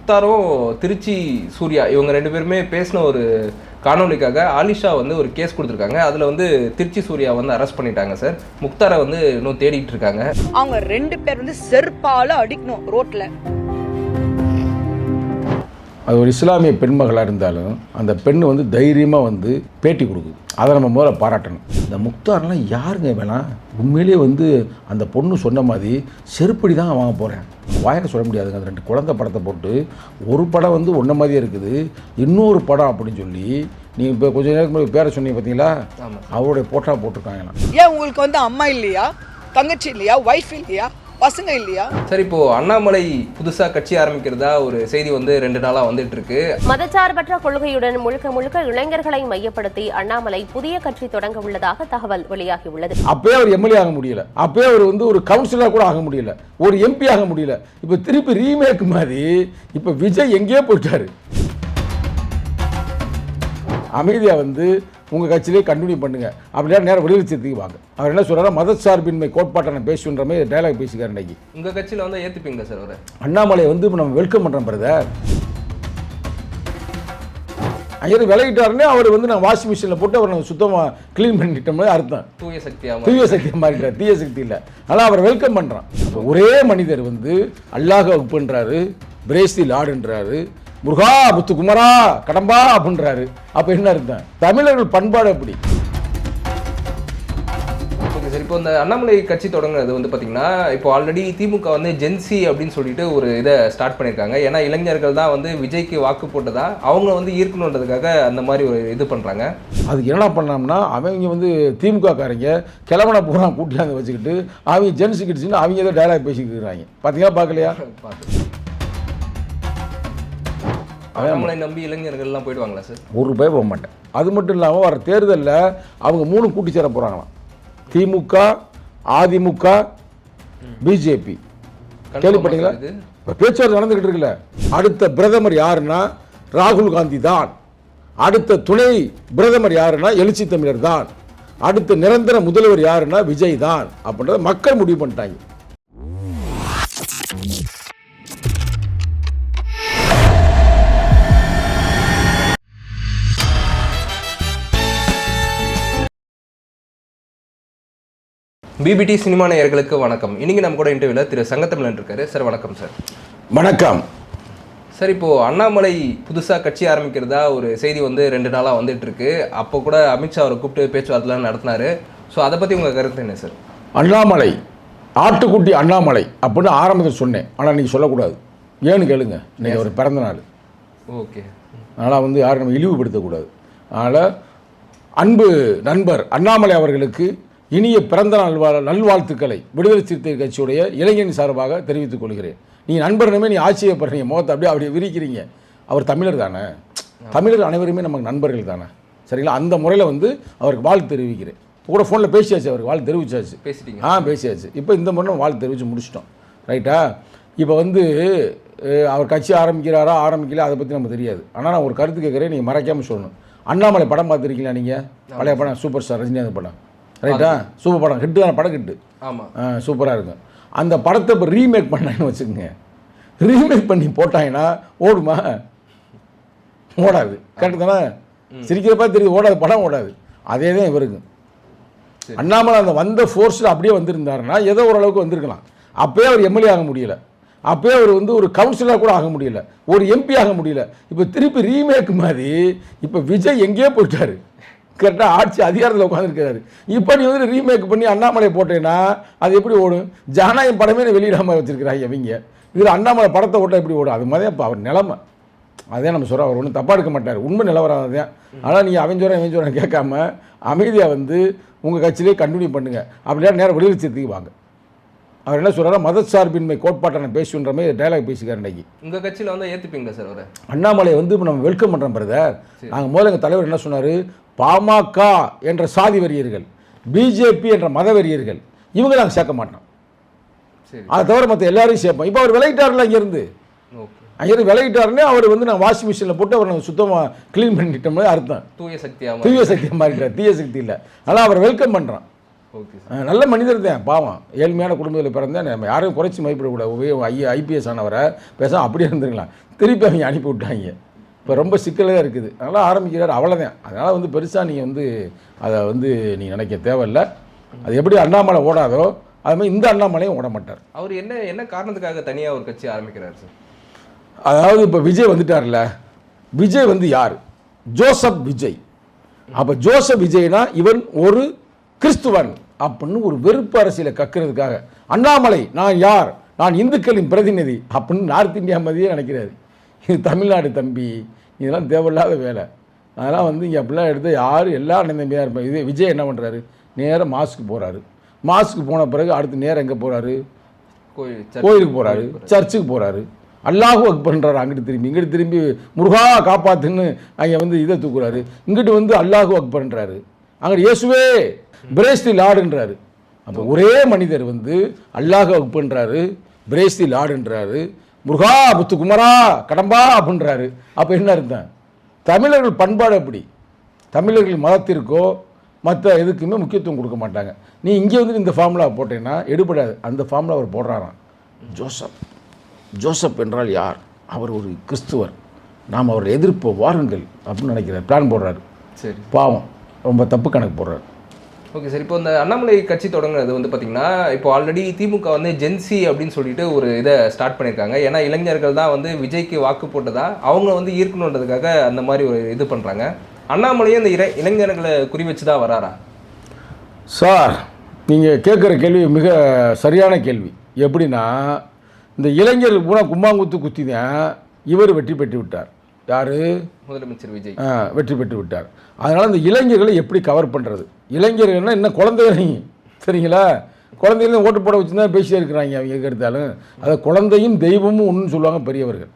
முக்தாரும் திருச்சி சூர்யா இவங்க 2 பேருமே பேசின ஒரு காணொலிக்காக ஆலிஷா வந்து ஒரு கேஸ் கொடுத்துருக்காங்க. அதில் வந்து திருச்சி சூர்யா வந்து அரெஸ்ட் பண்ணிட்டாங்க சார். முக்தாரை வந்து இன்னும் தேடிட்டு இருக்காங்க. அவங்க 2 பேர் வந்து செருப்பால அடிக்கணும் ரோட்ல. அது ஒரு இஸ்லாமிய பெண்மகளாக இருந்தாலும் அந்த பெண் வந்து தைரியமாக வந்து பேட்டி கொடுக்குது. அதை நம்ம முதல்ல பாராட்டணும். இந்த முக்தார்லாம் யாருங்க வேணாம், உண்மையிலேயே வந்து அந்த பொண்ணு சொன்ன மாதிரி செருப்படி தான் வாங்க போகிறேன். வாயில சொல்ல முடியாதுங்க. அந்த 2 குழந்தை படத்தை போட்டு ஒரு படம் வந்து ஒன்றை மாதிரியே இருக்குது, இன்னொரு படம் அப்படின்னு சொல்லி நீங்கள் இப்போ கொஞ்சம் நேரத்துக்கு முன்னாடி பேரை சொன்னீங்க பார்த்தீங்களா, அவருடைய போட்டா போட்டிருக்காங்களாம். ஏன் உங்களுக்கு வந்து அம்மா இல்லையா, தங்கச்சி இல்லையா, ஒய்ஃப் இல்லையா, பசங்க இல்லையா? சரி, இப்போ அண்ணாமலை புதுசா கட்சி ஆரம்பிக்கிறதா ஒரு செய்தி வந்து 2 நாளா வந்துட்டு இருக்கு. மதச்சார்பற்ற கொள்கையுடன் முழுக்க இளைஞர்களை மையப்படுத்தி அண்ணாமலை புதிய கட்சி தொடங்க உள்ளதாக தகவல் வெளியாகி உள்ளது. அப்பயே அவர் எம்எல்ஏ ஆக முடியல, அப்பயே அவர் வந்து ஒரு கவுன்சிலர் கூட ஆக முடியல, ஒரு எம்பி ஆக முடியல. இப்போ திருப்பி ரீமேக் மாதிரி இப்போ விஜய் எங்கேயோ போயிட்டாரு. அமைதியாக வந்து உங்கள் கட்சியிலே கண்டினியூ பண்ணுங்க, அப்படின்னா நேரம் வெளிச்சத்துக்கு வாங்க. அவர் என்ன சொல்கிறாரா, மதச்சார்பின்மை கோட்பாட்டை நான் பேசுன்ற மாதிரி டைலாக் பேசிக்கார். இன்னைக்கு உங்கள் கட்சியில் வந்து ஏற்றுப்பீங்களா சார் அவர்? அண்ணாமலை வந்து இப்போ நம்ம வெல்கம் பண்ணுறோம் பிரதர். அங்கே விலகிட்டாருன்னே அவர் வந்து நான் வாஷிங் மிஷினில் போட்டு அவர் நம்ம சுத்தமாக க்ளீன் பண்ணிட்டோம்னு அர்த்தம். தூய சக்தியாக மாறிட்டார், தீய சக்தி இல்லை. ஆனால் அவர் வெல்கம் பண்ணுறான். ஒரே மனிதர் வந்து அல்லாஹ் பண்ணுறாரு, பிரேஸ்தி லாடுன்றாரு, முருகா முத்து குமரா கடம்பா அப்படின்றாரு. அப்போ என்ன அர்த்தம்? தமிழர்கள் பண்பாடு அப்படி. ஓகே சார், இப்போ இந்த அண்ணாமலை கட்சி தொடங்குறது வந்து பார்த்தீங்கன்னா, இப்போ ஆல்ரெடி திமுக வந்து ஜென்சி அப்படின்னு சொல்லிட்டு ஒரு இதை ஸ்டார்ட் பண்ணியிருக்காங்க. ஏன்னா இளைஞர்கள் தான் வந்து விஜய்க்கு வாக்கு போட்டதா அவங்க வந்து ஈர்க்கணுன்றதுக்காக அந்த மாதிரி ஒரு இது பண்ணுறாங்க. அதுக்கு என்ன பண்ணோம்னா, அவங்க வந்து திமுக காரங்க கிழவனை பூரா கூட்டியாந்து வச்சுக்கிட்டு அவங்க ஜென்சி கிட்ஸுன்னு அவங்க ஏதோ டைலாக் பேசிக்கிட்டு இருக்கிறாங்க. பார்த்தீங்களா, பார்க்கலையா? அண்ணாமலை நம்பி இளைஞர்கள்லாம் போயிடுவாங்களா சார்? ஒரு ரூபாய் போக மாட்டேன். அது மட்டும் இல்லாமல் வர தேர்தலில் அவங்க 3 கூட்டி சேர போகிறாங்களாம். திமுக, அதிமுக, பிஜேபி. கேள்விப்பட்டீங்களா? இப்போ பேச்சுவார்த்தை நடந்துக்கிட்டு இருக்குல்ல. அடுத்த பிரதமர் யாருன்னா ராகுல் காந்தி தான். அடுத்த துணை பிரதமர் யாருன்னா எழுச்சி தமிழர் தான். அடுத்த நிரந்தர முதல்வர் யாருன்னா விஜய் தான் அப்படின்றத மக்கள் முடிவு பண்ணிட்டாங்க. பிபிடி சினிமா நேயர்களுக்கு வணக்கம். இன்னைக்கு நம்ம கூட இன்டர்வியூவில் திரு சங்கத்தமிழன் இருக்காரு. சார் வணக்கம் சார். வணக்கம் சார். இப்போது அண்ணாமலை புதுசாக கட்சி ஆரம்பிக்கிறதா ஒரு செய்தி வந்து 2 நாளாக வந்துட்டு இருக்கு. அப்போ கூட அமித்ஷா அவரை கூப்பிட்டு பேச்சுவார்த்தைலாம் நடத்தினாரு. ஸோ அதை பற்றி உங்கள் கருத்து என்ன சார்? அண்ணாமலை ஆட்டுக்குட்டி அண்ணாமலை அப்படின்னு ஆரம்பத்தில் சொன்னேன், ஆனால் நீங்கள் சொல்லக்கூடாது. ஏன்னு கேளுங்க, இன்னைக்கு அவர் பிறந்த நாள். ஓகே, அதனால் வந்து யாரும் நம்ம இழிவுபடுத்தக்கூடாது. அதனால் அன்பு நண்பர் அண்ணாமலை அவர்களுக்கு இனிய பிறந்த நல்வாழ்த்துக்களை விடுதலை சிறுத்தைகள் கட்சியுடைய இளைஞன் சார்பாக தெரிவித்துக் கொள்கிறேன். நீங்கள் நண்பர்னமே நீ ஆச்சரியப்படுறீங்க, முகத்தை அப்படியே விரிக்கிறீங்க. அவர் தமிழர் தானே, தமிழர் அனைவருமே நமக்கு நண்பர்கள் தானே, சரிங்களா? அந்த முறையில் வந்து அவருக்கு வாழ்த்து தெரிவிக்கிறேன். கூட ஃபோனில் பேசியாச்சு, அவருக்கு வாழ்த்து தெரிவிச்சாச்சு. பேசிட்டீங்க? பேசியாச்சு. இப்போ இந்த முறை வாழ்த்து தெரிவித்து முடிச்சிட்டோம், ரைட்டா? இப்போ வந்து அவர் கட்சி ஆரம்பிக்கல அதை பற்றி நமக்கு தெரியாது. ஆனால் நான் ஒரு கருத்து கேட்குறேன், நீங்கள் மறைக்காமல் சொல்லணும். அண்ணாமலை படம் பார்த்துருக்கீங்களா நீங்கள்? பழைய படம், சூப்பர் ஸ்டார் ரஜினிகாந்த் படம், ரைட்டா? சூப்பர் படம், ஹிட்டு தானே படம், ஹிட்டு. ஆமாம், சூப்பராக இருக்கும். அந்த படத்தை இப்போ ரீமேக் பண்ணாங்கன்னு வச்சுக்கோங்க. ரீமேக் பண்ணி போட்டாங்கன்னா ஓடுமா? ஓடாது. கரெக்டு தானே? சிரிக்கிறப்பா தெரியுது, ஓடாது, படம் ஓடாது. அதே தான் இவருக்கு. அண்ணாமலை அந்த வந்த ஃபோர்ஸில் அப்படியே வந்திருந்தாருன்னா ஏதோ ஓரளவுக்கு வந்திருக்கலாம். அப்போயே அவர் எம்எல்ஏ ஆக முடியல, அப்போயே அவர் வந்து ஒரு கவுன்சிலர் கூட ஆக முடியல, ஒரு எம்பி ஆக முடியல. இப்போ திருப்பி ரீமேக் மாதிரி இப்போ விஜய் எங்கேயோ போயிட்டாரு. கரெக்டாக ஆட்சி அதிகாரத்தில் உட்காந்துருக்கிறாரு. இப்போ நீ வந்து ரீமேக் பண்ணி அண்ணாமலை போட்டேன்னா அது எப்படி ஓடும்? ஜனநாயகம் படமே வெளியிடாமல் வச்சுருக்கிறாங்க அவங்க. இதில் அண்ணாமலை படத்தை ஓட்ட எப்படி ஓடும்? அது மாதிரி இப்போ அவர் நிலைமை. அதே நம்ம சொல்கிறோம், அவர் ஒன்றும் தப்பாக எடுக்க மாட்டார், உண்மை நிலவரம் தான். ஆனால் நீங்கள் அவன் கேட்காம அமைதியாக வந்து உங்கள் கட்சியிலே கண்டினியூ பண்ணுங்க, அப்படின்னா நேரம் வெளிச்சத்துக்கு வாங்க. அவர் என்ன சொல்கிறாரா, மதச்சார்பின்மை கோட்பாட்டை நான் பேசுன்ற மாதிரி டைலாக் பேசிக்கார். இன்னைக்கு உங்கள் கட்சியில் வந்து ஏற்றுப்பீங்களா சார் அவர்? அண்ணாமலை வந்து இப்போ நம்ம வெல்கம் பண்ணுறோம் பிரதர். நாங்கள் முதல்ல எங்கள் தலைவர் என்ன சொன்னார், பாமக என்ற சாதி வெறியர்கள், பிஜேபி என்ற மத வெறியர்கள், இவங்க நாங்கள் சேர்க்க மாட்டோம். அதை தவிர மற்ற எல்லாரையும் சேர்ப்போம். இப்போ அவர் விலகிட்டார்ல அங்கேருந்து. அங்கேருந்து விலகிட்டாருன்னே அவர் வந்து நான் வாஷிங் மிஷினில் போட்டு அவர் நம்ம சுத்தமாக க்ளீன் பண்ணிட்டோம்னு அர்த்தம். தூய சக்தியாக மாறிட்டார், தீய சக்தி இல்லை. ஆனால் அவர் வெல்கம் பண்ணுறான். Okay sir. நல்ல மனிதர் தான், பாவம், ஏழ்மையான குடும்பத்தில் பிறந்தேன். நம்ம யாரையும் குறைச்சி மதிப்பிடக்கூடாது. ஐபிஎஸ் ஆனவரை பேசாம அப்படியே இருந்துருக்கலாம். திருப்பி அவங்க அனுப்பி விட்டாங்க. இப்போ ரொம்ப சிக்கலாக இருக்குது. அதனால் ஆரம்பிக்கிறார், அவ்வளோதான். அதனால் வந்து பெருசாக நீங்கள் வந்து அதை வந்து நீங்கள் நினைக்க தேவையில்லை. அது எப்படி அண்ணாமலை ஓடாதோ அது மாதிரி இந்த அண்ணாமலையும் ஓட மாட்டார். அவர் என்ன காரணத்துக்காக தனியாக ஒரு கட்சி ஆரம்பிக்கிறார் சார்? அதாவது இப்போ விஜய் வந்துட்டார்ல, விஜய் வந்து யார்? ஜோசப் விஜய். அப்போ ஜோசப் விஜய்னா இவன் ஒரு கிறிஸ்துவன் அப்படின்னு ஒரு வெறுப்பு அரசியலை கக்கிறதுக்காக அண்ணாமலை நான் யார், நான் இந்துக்களின் பிரதிநிதி அப்படின்னு நார்த் இந்தியா மதியே நினைக்கிறாரு. இது தமிழ்நாடு தம்பி, இதெல்லாம் தேவையில்லாத வேலை. அதெல்லாம் வந்து இங்கே அப்படிலாம் எடுத்து யார் எல்லா அண்ணன் தம்பியாக இருப்பாங்க. இது விஜய் என்ன பண்ணுறாரு, நேராக மாஸ்க்கு போகிறாரு. மாஸ்க்கு போன பிறகு அடுத்து நேரம் எங்கே போகிறாரு, கோயிலுக்கு போகிறாரு, சர்ச்சுக்கு போகிறாரு, அல்லாஹு அக்பர்ன்றாரு. அங்கிட்டு திரும்பி இங்கிட்டு திரும்பி முருகா காப்பாத்துன்னு அங்கே வந்து இதை தூக்குறாரு. இங்கிட்டு வந்து அல்லாஹு அக்பர்ன்றாரு, அங்கிட்டு இயேசுவே பிரேஸ் தி லார்டுன்றாரு. அப்போ ஒரே மனிதர் வந்து அல்லாஹு அக்பர்ன்றாரு, பிரேஸ் தி லார்டுன்றாரு, முருகா முத்து குமரா கடம்பா அப்படின்றாரு. அப்போ என்ன அர்த்தம்? தமிழர்கள் பண்பாடு அப்படி. தமிழர்கள் மதத்திற்கோ மற்ற எதுக்குமே முக்கியத்துவம் கொடுக்க மாட்டாங்க. நீ இங்கே வந்து இந்த ஃபார்முலா போட்டேன்னா எடுபடாது. அந்த ஃபார்முலா அவர் போடுறாராம். ஜோசப் என்றால் யார்? அவர் ஒரு கிறிஸ்துவர், நாம் அவரை எதிர்ப்போம் வாருங்கள் அப்படின்னு நினைக்கிறார். பிளான் போடுறாரு. சரி, பாவம், ரொம்ப தப்பு கணக்கு போடுறாரு. Okay sir. இப்போ இந்த அண்ணாமலை கட்சி தொடங்குறது வந்து பார்த்தீங்கன்னா, இப்போ ஆல்ரெடி திமுக வந்து ஜென்சி அப்படின்னு சொல்லிட்டு ஒரு இதை ஸ்டார்ட் பண்ணியிருக்காங்க. ஏன்னா இளைஞர்கள் தான் வந்து விஜய்க்கு வாக்கு போட்டதா அவங்க வந்து ஈர்க்கணுன்றதுக்காக அந்த மாதிரி ஒரு இது பண்ணுறாங்க. அண்ணாமலையும் இந்த இளைஞர்களை குறி வச்சு தான் வராரா? சார், நீங்கள் கேட்குற கேள்வி மிக சரியான கேள்வி. எப்படின்னா, இந்த இளைஞர்கள் பூரா கும்பாங்குத்து குத்தி தான் இவர் வெற்றி பெற்று விட்டார். யார்? முதலமைச்சர் விஜய் வெற்றி பெற்று விட்டார். அதனால் இந்த இளைஞர்களை எப்படி கவர் பண்ணுறது? இளைஞர்கள்னால் என்ன குழந்தைகள், சரிங்களா? குழந்தைகளும் ஓட்டு போட வச்சு தான் பேசியே இருக்கிறாங்க அவங்க எடுத்தாலும். அதை குழந்தையும் தெய்வமும் ஒன்றுன்னு சொல்லுவாங்க பெரியவர்கள்.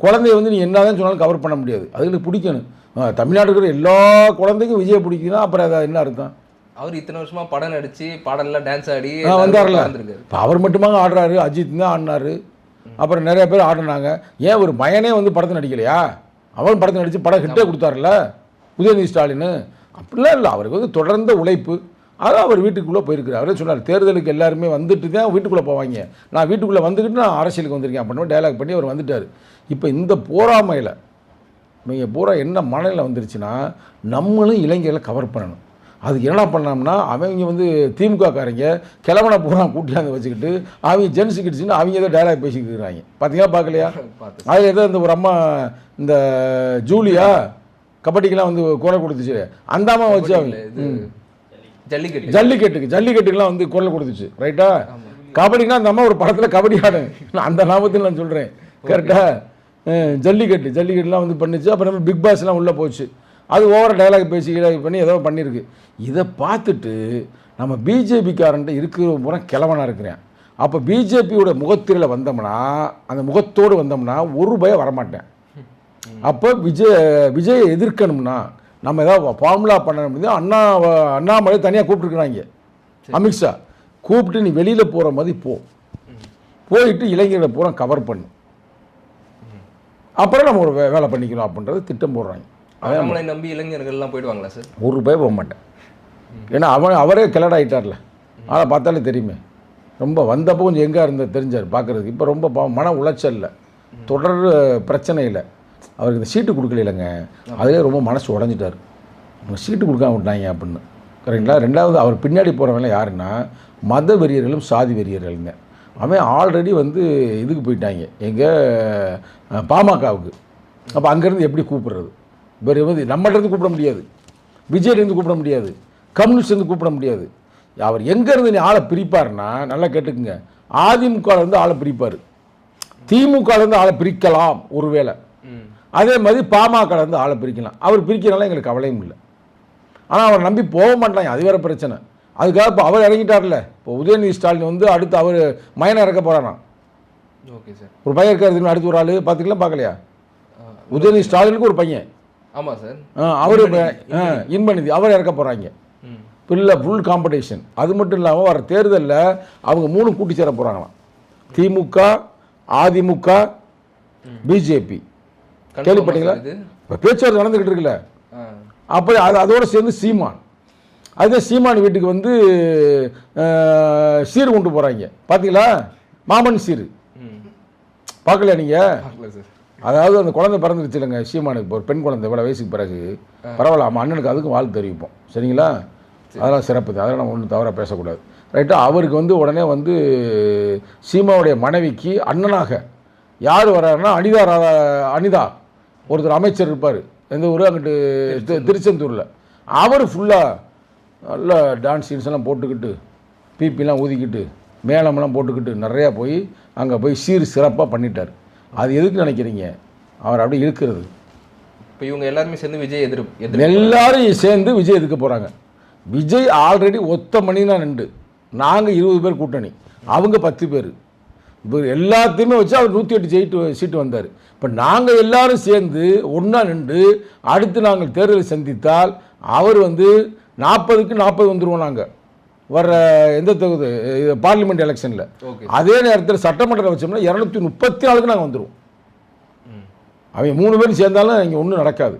குழந்தைய வந்து நீ என்ன தான் சொன்னாலும் கவர் பண்ண முடியாது. அதுக்கு பிடிக்கணும். தமிழ்நாடு இருக்கிற எல்லா குழந்தைக்கும் விஜய் பிடிக்குதுன்னா அப்புறம் அதை என்ன அர்த்தம்? அவர் இத்தனை வருஷமா படம் நடிச்சு பாடலாம் டான்ஸ் ஆடி வந்தார்ல. இப்போ அவர் மட்டுமாங்க ஆடுறாரு, அஜித் தான் ஆடினாரு, அப்புறம் நிறைய பேர் ஆடினாங்க. ஏன் ஒரு மயனே வந்து படத்தை நடிக்கலையா? அவன் படத்தை நடித்து படம் ஹிட்டே கொடுத்தாருல உதயநிதி ஸ்டாலின். அப்படிலாம் இல்லை, அவருக்கு வந்து தொடர்ந்த உழைப்பு. அதான் அவர் வீட்டுக்குள்ளே போயிருக்கிறார். அவரே சொன்னார், தேர்தலுக்கு எல்லாருமே வந்துட்டு தான் வீட்டுக்குள்ளே போவாங்க, நான் வீட்டுக்குள்ளே வந்துக்கிட்டு நான் அரசியலுக்கு வந்திருக்கேன் அப்படின்னு டைலாக் பண்ணி அவர் வந்துட்டார். இப்போ இந்த போராமையில் நீங்கள் பூரா என்ன மனநிலை வந்துருச்சுன்னா, நம்மளும் இளைஞர்களை கவர் பண்ணணும். அதுக்கு என்ன பண்ணோம்னா, அவங்க வந்து திமுகக்காரங்க கிழவனை பூரா கூட்டியாந்து வச்சுக்கிட்டு அவங்க ஜென்ஸு கிட்ஸுன்னு அவங்க ஏதோ டைலாக் பேசிக்கிட்டு இருக்கிறாங்க. பார்த்தீங்களா பார்க்கலையா? அது ஏதோ இந்த ஒரு அம்மா இந்த ஜூலியா கபடிக்கெலாம் வந்து குரல் கொடுத்துச்சு, அந்த அம்மா வச்சு அவங்க ஜல்லிக்கட்டுக்கெலாம் வந்து குரல் கொடுத்துச்சு. ரைட்டா? கபடினா அந்த அம்மா ஒரு படத்தில் கபடி ஆடு, அந்த ஞாபகத்தில் நான் சொல்கிறேன். கரெக்டாக? ஜல்லிக்கட்டுலாம் வந்து பண்ணிச்சு. அப்புறம் பிக் பாஸ்லாம் உள்ளே போச்சு. அது ஓவர டைலாக் பேசி பண்ணி ஏதோ பண்ணியிருக்கு. இதை பார்த்துட்டு நம்ம பிஜேபிக்காரன்ட்டு இருக்கிற பூரா கிழவனாக இருக்கிறேன். அப்போ பிஜேபியோட முகத்திரையில் வந்தோம்னா, அந்த முகத்தோடு வந்தோம்னா ஒரு பயம் வரமாட்டேன். அப்போ விஜயை எதிர்க்கணும்னா நம்ம ஏதாவது ஃபார்முலா பண்ணணும். அண்ணாமலை தனியாக கூப்பிட்டுருக்குறாங்க, அமித்ஷா கூப்பிட்டு நீ வெளியில் போகிற மாதிரி போயிட்டு இளைஞர்களை பூரா கவர் பண்ணு, அப்புறம் நம்ம ஒரு வேலை பண்ணிக்கணும் அப்படின்றது திட்டம் போடுறாங்க. அண்ணாமலை நம்பி இளைஞர்கள்லாம் போயிடுவாங்களா சார்? ஒரு ரூபாய் போக மாட்டேன். ஏன்னா அவரே கிளடாயிட்டார்ல, அதை பார்த்தாலே தெரியுமே. ரொம்ப வந்தப்போ கொஞ்சம் எங்கே இருந்த தெரிஞ்சார் பார்க்குறதுக்கு. இப்போ ரொம்ப மன உளைச்சலில், தொடர் பிரச்சனை இல்லை. அவருக்கு இந்த சீட்டு கொடுக்கலைங்க, அதிலே ரொம்ப மனசு உடஞ்சிட்டார். சீட்டு கொடுக்காம விட்டாங்க அப்படின்னு. கரெக்டுங்களா? ரெண்டாவது அவர் பின்னாடி போகிறவங்க யாருன்னா மத வெறியர்களும் சாதி வெறியர்களுங்க. அவன் ஆல்ரெடி வந்து இதுக்கு போயிட்டாங்க, எங்கள் பாமகவுக்கு. அப்போ அங்கேருந்து எப்படி கூப்பிட்றது? வேறு வந்து நம்மகிட்டருந்து கூப்பிட முடியாது, விஜயிலேருந்து கூப்பிட முடியாது, கம்யூனிஸ்ட்லேருந்து கூப்பிட முடியாது. அவர் எங்கேருந்து நீ ஆளை பிரிப்பார்னா, நல்லா கேட்டுக்குங்க, அதிமுகலேருந்து ஆளை பிரிப்பார், திமுகலேருந்து ஆளை பிரிக்கலாம் ஒருவேளை, அதே மாதிரி பாமகலேருந்து ஆளை பிரிக்கலாம். அவர் பிரிக்கிறனால எங்களுக்கு கவலையும் இல்லை. ஆனால் அவர் நம்பி போக மாட்டாங்க, அது வேறு பிரச்சனை. அதுக்காக இப்போ அவர் இறங்கிட்டார்ல. இப்போ உதயநிதி ஸ்டாலின் வந்து அடுத்து அவர் மயனை இறக்க போகிறாராம். Okay sir. ஒரு பையன் இருக்காரு, அடுத்து ஒரு ஆள் பார்த்துக்கலாம் பார்க்கலையா? உதயநிதி ஸ்டாலினுக்கு ஒரு பையன். ஆமாம் சார். அவர் இன்பநிதி அவர் இறக்க போகிறாங்க. Full competition. அது மட்டும் இல்லாமல் வர தேர்தலில் அவங்க 3 கூட்டி சேர போகிறாங்களாம். திமுக, அதிமுக, பிஜேபி. கேள்விப்பட்டீங்களா? இப்போ பேச்சுவார்த்தை நடந்துக்கிட்டு இருக்குல்ல. அப்போ அதோடு சேர்ந்து சீமான் அதுதான் சீமான் வீட்டுக்கு வந்து சீர் கொண்டு போகிறாங்க பார்த்தீங்களா, மாமன் சீர் பார்க்கல நீங்கள்? பார்க்கல சார். அதாவது அந்த குழந்தை பிறந்துருச்சு இல்லைங்க சீமானுக்கு, இப்போ ஒரு பெண் குழந்தை இவ்வளோ வயசுக்கு பிறகு பரவாயில்ல, நம்ம அண்ணனுக்கு அதுக்கும் வாழ்த்து தெரிவிப்போம் சரிங்களா. அதெல்லாம் சிறப்பு தான், அதெல்லாம் நம்ம ஒன்றும் தவறாக பேசக்கூடாது ரைட்டா. அவருக்கு வந்து உடனே வந்து சீமாவுடைய மனைவிக்கு அண்ணனாக யார் வர்றாருன்னா அனிதா ஒருத்தர் அமைச்சர் இருப்பார், எந்த ஊர் அங்கிட்டு திருச்செந்தூரில். அவர் ஃபுல்லாக நல்லா டான்ஸ் சீன்ஸ் எல்லாம் போட்டுக்கிட்டு பிபிலாம் ஊதிக்கிட்டு மேளமெல்லாம் போட்டுக்கிட்டு நிறையா போய் அங்கே போய் சிறப்பாக பண்ணிட்டார். அது எதுக்கு நினைக்கிறீங்க? அவர் அப்படியே இருக்கிறது. இப்போ இவங்க எல்லாருமே சேர்ந்து விஜய் எல்லாரும் சேர்ந்து விஜய் எதுக்க போகிறாங்க. விஜய் ஆல்ரெடி ஒத்த மணி தான் நின்று, நாங்கள் 20 பேர் கூட்டணி, அவங்க 10 பேர். இப்போ எல்லாத்தையுமே வச்சு அவர் 108 சீட்டு வந்தார். இப்போ நாங்கள் எல்லாரும் சேர்ந்து ஒன்றா நின்று அடுத்து நாங்கள் தேர்தலை சந்தித்தால் அவர் வந்து 40க்கு 40 வந்துடுவோம். நாங்கள் வர எந்த தொகுதி பார்லிமெண்ட் எலெக்ஷனில். அதே நேரத்தில் சட்டமன்றத்தில் வச்சோம்னா 234க்கு நாங்கள் வந்துடுவோம். அவங்க 3 பேரும் சேர்ந்தாலும் இங்கே ஒன்றும் நடக்காது,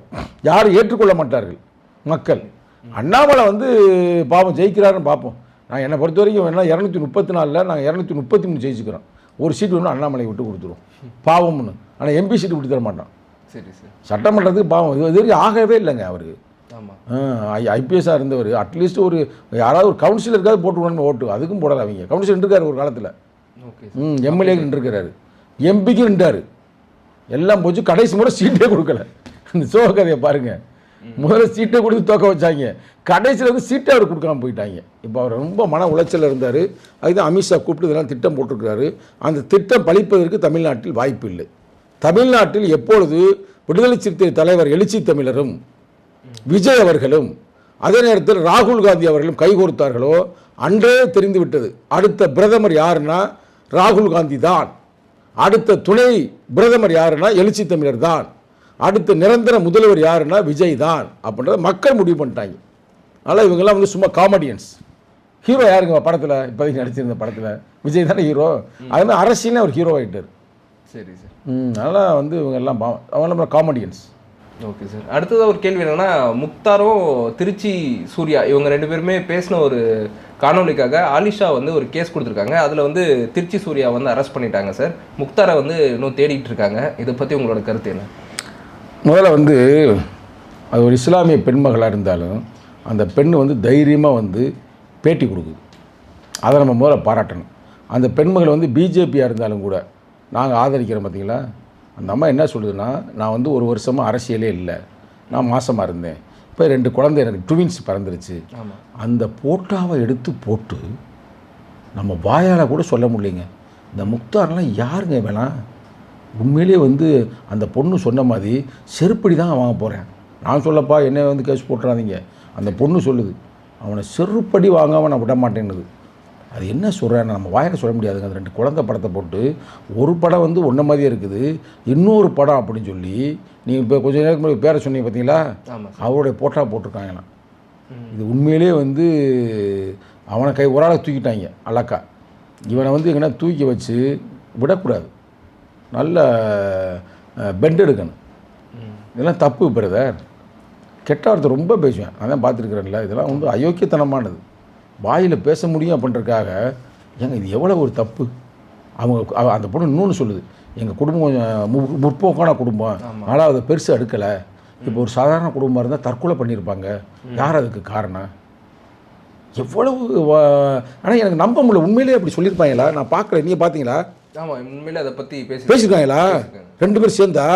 யாரும் ஏற்றுக்கொள்ள மாட்டார்கள் மக்கள். அண்ணாமலை வந்து பாவம் ஜெயிக்கிறாருன்னு பார்ப்போம். நான் என்னை பொறுத்த வரைக்கும் வேணால் 234 நாங்கள் 233 ஜெயிச்சுக்கிறோம். ஒரு சீட்டு வேணும் அண்ணாமலை விட்டு கொடுத்துருவோம் பாவம்னு. ஆனால் எம்பி சீட்டு விட்டு தர மாட்டான். சரி சார், சட்டமன்றத்துக்கு பாவம் இது வரைக்கும் ஆகவே இல்லைங்க அவருக்கு. ஐபிஎஸ்ஸாக இருந்தவர் அட்லீஸ்ட் ஒரு யாராவது ஒரு கவுன்சிலருக்காவது போட்டு ஓட்டு, அதுக்கும் போடலை. அவங்க கவுன்சிலர் நின்றுருக்காரு ஒரு காலத்தில், எம்எல்ஏ நின்றுருக்கிறாரு, எம்பிக்கு நின்றார். எல்லாம் போச்சு, கடைசி முறை சீட்டே கொடுக்கல. இந்த சோக கதையை பாருங்கள், முதல்ல சீட்டை கொடுத்து தோக்க வச்சாங்க, கடைசியில் வந்து சீட்டை அவர் கொடுக்காம போயிட்டாங்க. இப்போ அவர் ரொம்ப மன உளைச்சல் இருந்தார். அதுதான் அமித்ஷா கூப்பிட்டு இதெல்லாம் திட்டம் போட்டிருக்கிறாரு. அந்த திட்டம் பழிப்பதற்கு தமிழ்நாட்டில் வாய்ப்பு இல்லை. தமிழ்நாட்டில் எப்பொழுது விடுதலை சிறுத்தை தலைவர் எழுச்சி தமிழரும் விஜய் அவர்களும் அதே நேரத்தில் ராகுல் காந்தி அவர்களும் கைகோர்த்தார்களோ அன்றே தெரிந்து விட்டது அடுத்த பிரதமர் யாருன்னா ராகுல் காந்தி தான், அடுத்த துணை பிரதமர் யாருன்னா எழுச்சி தமிழர் தான், அடுத்த நிரந்தர முதல்வர் யாருன்னா விஜய் தான் அப்படின்றத மக்கள் முடிவு பண்ணிட்டாங்க. அதனால் இவங்கெல்லாம் வந்து சும்மா காமெடியன்ஸ். ஹீரோ யாருங்க படத்தில் இப்போதைக்கு நடிச்சிருந்த படத்தில்? விஜய் தானே ஹீரோ. அதுமாதிரி அரசியலே அவர் ஹீரோ ஆகிட்டார். சரி சார். அதனால் வந்து இவங்க எல்லாம் அவங்களாம் காமெடியன்ஸ். Okay sir. அடுத்ததாக ஒரு கேள்வி என்னென்னா, முக்தாரும் திருச்சி சூர்யா இவங்க 2 பேருமே பேசின ஒரு காணொலிக்காக ஆலிஷா வந்து ஒரு கேஸ் கொடுத்துருக்காங்க. அதில் வந்து திருச்சி சூர்யா வந்து அரெஸ்ட் பண்ணிட்டாங்க சார். முக்தாரை வந்து இன்னும் தேடிட்டு இருக்காங்க. இதை பற்றி உங்களோட கருத்து என்ன? முதல்ல வந்து அது ஒரு இஸ்லாமிய பெண்மகளாக இருந்தாலும் அந்த பெண் வந்து தைரியமாக வந்து பேட்டி கொடுக்குது, அதை நம்ம முதல்ல பாராட்டணும். அந்த பெண்மகள் வந்து பிஜேபியாக இருந்தாலும் கூட நாங்கள் ஆதரிக்கிறோம். பார்த்தீங்களா, அந்த அம்மா என்ன சொல்லுதுன்னா, நான் வந்து 1 வருஷமாக அரசியலே இல்லை, நான் மாசமாக இருந்தேன், இப்போ 2 குழந்தை எனக்கு ட்வின்ஸ் பிறந்துருச்சு. அந்த போட்டாவை எடுத்து போட்டு நம்ம வாயால் கூட சொல்ல முடியலைங்க. இந்த முக்தாரெலாம் யாருங்க வேணாம்? உண்மையிலே வந்து அந்த பொண்ணு சொன்ன மாதிரி செருப்படி தான் வாங்க போகிறேன். நான் சொல்லப்பா என்ன வந்து கேஸ் போட்டுறாதீங்க. அந்த பொண்ணு சொல்லுது அவனை செருப்படி வாங்காமல் நான் விட மாட்டேன்னுது. அது என்ன சொல்கிறேன், நம்ம வாயில சொல்ல முடியாதுங்க. அந்த 2 குழந்தை படத்தை போட்டு ஒரு படம் வந்து ஒன்றை மாதிரியே இருக்குது, இன்னொரு படம் அப்படின்னு சொல்லி நீங்கள் இப்போ கொஞ்சம் நேரத்துக்கு முன்னாடி பேரை சொன்னீங்க பார்த்தீங்களா, அவருடைய போட்டா போட்டிருக்காங்கண்ணா. இது உண்மையிலே வந்து அவனை ஒரு ஆளை தூக்கிட்டாங்க அழக்கா. இவனை வந்து எங்கன்னா தூக்கி வச்சு விடக்கூடாது, நல்ல பெண்ட் எடுக்கணும். இதெல்லாம் தப்பு பிரதர். கெட்ட வார்த்தை ரொம்ப பேசுவேன், அதான் பார்த்துருக்குறேன்ல. இதெல்லாம் வந்து அயோக்கியத்தனமானது. வாயில் பேச முடியும் அப்படின்றக்காக ஏங்க இது எவ்வளோ ஒரு தப்பு. அவங்க அந்த பொண்ணு இன்னொன்று சொல்லுது, எங்கள் குடும்பம் கொஞ்சம் முற்போக்கான குடும்பம், ஆனால் அதை பெருசு எடுக்கலை. இப்போ ஒரு சாதாரண குடும்பமாக இருந்தால் தற்கொலை பண்ணியிருப்பாங்க, யார் அதுக்கு காரணம்? எவ்வளவு ஆனால் எனக்கு நம்ப முடியல. உண்மையிலே அப்படி சொல்லியிருப்பாங்களா? நான் பார்க்குறேன், நீங்கள் பார்த்தீங்களா? ஆமாம், உண்மையிலே அதை பற்றி பேசியிருக்காங்களா? 2 பேர் சேர்ந்தா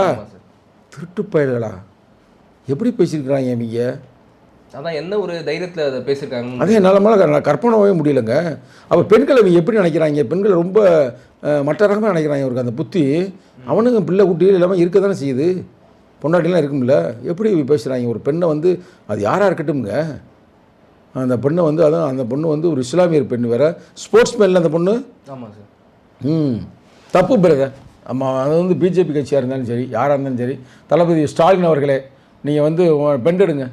திருட்டு பயல்களா? எப்படி பேசியிருக்கிறாங்க இவங்க? அதான் என்ன ஒரு தைரியத்தில் அதை பேசியிருக்காங்க. அதே என்னால் கற்பனவே முடியலைங்க. அவள் பெண்களை இவங்க எப்படி நினைக்கிறாங்க? பெண்களை ரொம்ப மற்ற ரகமாக நினைக்கிறாங்க. அவருக்கு அந்த புத்தி அவனுங்க பிள்ளை குட்டிகள் இல்லாமல் இருக்க தானே செய்யுது, பொண்டாட்டிலாம் இருக்கும்ல. எப்படி பேசுகிறாங்க ஒரு பெண்ணை வந்து? அது யாராக இருக்கட்டும்ங்க. அந்த பெண்ணை வந்து அதான் அந்த பொண்ணு வந்து ஒரு இஸ்லாமியர் பெண் வேறு, ஸ்போர்ட்ஸ் மேனில் அந்த பொண்ணு. ஆமாம் சார். தப்பு பிரதர். ஆமாம், அது வந்து பிஜேபி கட்சியாக இருந்தாலும் சரி, யாராக இருந்தாலும் சரி, தளபதி ஸ்டாலின் அவர்களே நீங்கள் வந்து பெண் எடுங்க.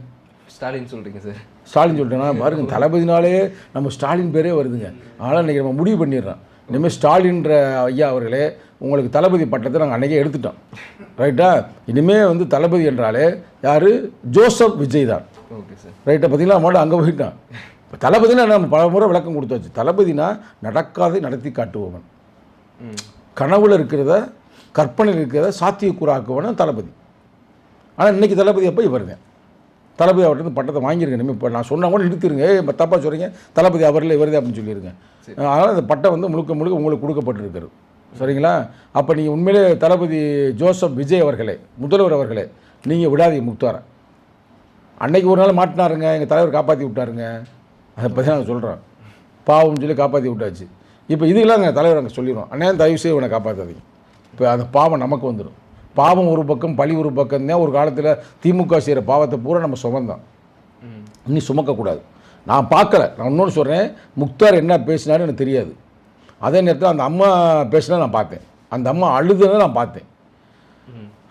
ஸ்டாலின் சொல்கிறீங்க சார்? ஸ்டாலின் சொல்லிட்டேன்னா பாருங்கள், தளபதினாலே நம்ம ஸ்டாலின் பேரே வருதுங்க. அதனால் இன்றைக்கி நம்ம முடிவு பண்ணிடுறோம், இனிமேல் ஸ்டாலின்ற ஐயா அவர்களே உங்களுக்கு தளபதி பட்டத்தை நாங்கள் அன்றைக்கே எடுத்துட்டோம், ரைட்டா? இனிமேல் வந்து தளபதி என்றாலே யார்? ஜோசப் விஜய் தான். Okay sir. ரைட்டை பார்த்தீங்களா மாட்டோம் அங்கே போயிட்டான். இப்போ தளபதினா நம்ம பல முறை விளக்கம் கொடுத்தாச்சு. தளபதினா நடக்காதை நடத்தி காட்டுபவன், கனவுல இருக்கிறத கற்பனையில் இருக்கிறத சாத்தியக்கூறாக்குவன தளபதி. ஆனால் இன்றைக்கி தளபதி அப்போ இவர் தான். தளபதி அவர்கிட்ட பட்டத்தை வாங்கியிருக்கேன். இப்போ நான் சொன்னால் கூட நிறுத்திடுங்க, தப்பாக சொல்கிறீங்க, தளபதி அவரில் இவர்தான் அப்படின்னு சொல்லியிருக்கேன். அதனால் அந்த பட்டம் வந்து முழுக்க முழுக்க உங்களுக்கு கொடுக்கப்பட்டிருக்கிறது. சரிங்களா? அப்போ நீங்கள் உண்மையிலே தளபதி ஜோசப் விஜய் அவர்களே, முதல்வர் அவர்களே, நீங்கள் விடாதீங்க முக்தாரை. அன்னைக்கு ஒரு நாள் மாட்டினாருங்க, எங்கள் தலைவர் காப்பாற்றி விட்டாருங்க. அதை பற்றி நாங்கள் சொல்கிறோம், பாவம்னு சொல்லி காப்பாற்றி விட்டாச்சு. இப்போ இதுக்கெல்லாம் எங்கள் தலைவர் அங்கே சொல்லிடுவோம், அண்ணே தயவு செய்து இவனை காப்பாற்றாதீங்க. இப்போ அந்த பாவம் நமக்கு வந்துடும். பாவம் ஒரு பக்கம், பழி ஒரு பக்கம் தான். ஒரு காலத்தில் திமுக செய்கிற பாவத்தை பூரா நம்ம சுமந்தான், இனி சுமக்கக்கூடாது. நான் பார்க்கல. நான் இன்னொன்று சொல்கிறேன், முக்தார் என்ன பேசினாலும் எனக்கு தெரியாது. அதே நேரத்தில் அந்த அம்மா பேசினா நான் பார்த்தேன், அந்த அம்மா அழுதுன்னு நான் பார்த்தேன்.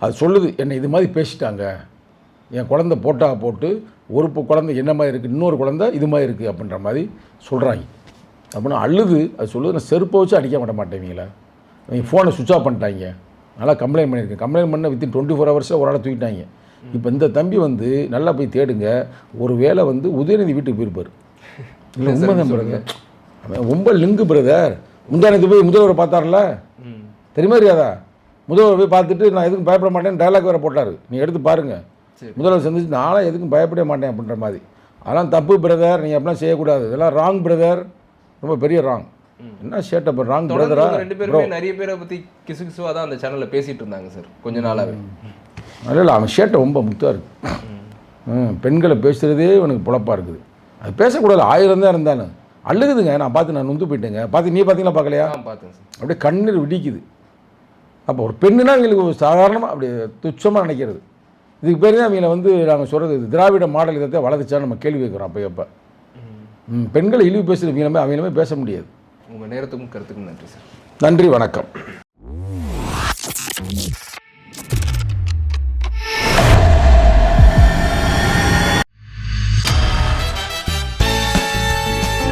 அது சொல்லுது, என்னை இது மாதிரி பேசிட்டாங்க, என் குழந்தை போட்டு ஒரு குழந்தை என்ன மாதிரி இருக்குது, இன்னொரு குழந்தை இது மாதிரி இருக்குது அப்படின்ற மாதிரி சொல்கிறாங்க. அப்படின்னா அழுது அது சொல்லுது. நான் செருப்பை வச்சு அடிக்க மாட்ட மாட்டேவீங்களா, நீங்கள் ஃபோனை சுவிட்ச் ஆஃப் பண்ணிட்டாங்க, நல்லா கம்ப்ளைண்ட் பண்ணியிருக்கேன். கம்ப்ளைண்ட் பண்ண வித்தின் 24 ஹவர்ஸில் ஒரு ஆளை தூக்கிட்டாங்க. இப்போ இந்த தம்பி வந்து நல்லா போய் தேடுங்க, ஒரு வேளை வந்து உதயநிதி வீட்டுக்கு போயிருப்பார். இல்லை உண்மைதான் பிரதர், ரொம்ப லிங்கு பிரதர். முந்தானத்து போய் முதல்வரை பார்த்தார்ல, தெரியுமா தெரியாதா? முதல்வர் போய் பார்த்துட்டு நான் எதுக்கும் பயப்பட மாட்டேன்னு டைலாக் வேறு போட்டார். நீங்கள் எடுத்து பாருங்கள். முதல்வர் சந்திச்சு நானும் எதுக்கும் பயப்பட மாட்டேன் அப்படின்ற மாதிரி. அதெல்லாம் தப்பு பிரதர், நீங்கள் அப்படிலாம் செய்யக்கூடாது, இதெல்லாம் ராங் பிரதர், ரொம்ப பெரிய ராங். என்ன ஷேட் அப்போ ராங் பிரதரா? ரெண்டு பேருமே நிறைய பேரை பற்றி கிசுகிசுவாக தான் அந்த சேனலில் பேசிகிட்டு இருந்தாங்க சார் கொஞ்ச நாளாகவே. இல்லை அவன் ஷேட்டை ரொம்ப முத்தாக இருக்குது. பெண்களை பேசுகிறதே உனக்கு பொழப்பாக இருக்குது. அது பேசக்கூடாது, 1000 தான் இருந்தாலும் அழுகுதுங்க. நான் பார்த்து நான் நொந்து போயிட்டேங்க. பார்த்து நீ பார்த்தீங்களா பார்க்கலையா? பார்த்தேன் சார். அப்படியே கண்ணீர் விடிக்குது. அப்போ ஒரு பெண்ணுனா எங்களுக்கு சாதாரணமாக அப்படி துச்சமாக நினைக்கிறது. இதுக்கு பேர் தான் அவங்கள வந்து நாங்கள் சொல்கிறது திராவிட மாடல் இதை வளர்த்துச்சான்னு நம்ம கேள்வி வைக்கிறோம். அப்போ எப்போ பெண்களை இழிவு பேசுகிறவங்களுமே அவங்களுமே பேச முடியாது. உங்கள் நேரத்துக்கும் கருத்துக்கும் நன்றி சார். நன்றி, வணக்கம்.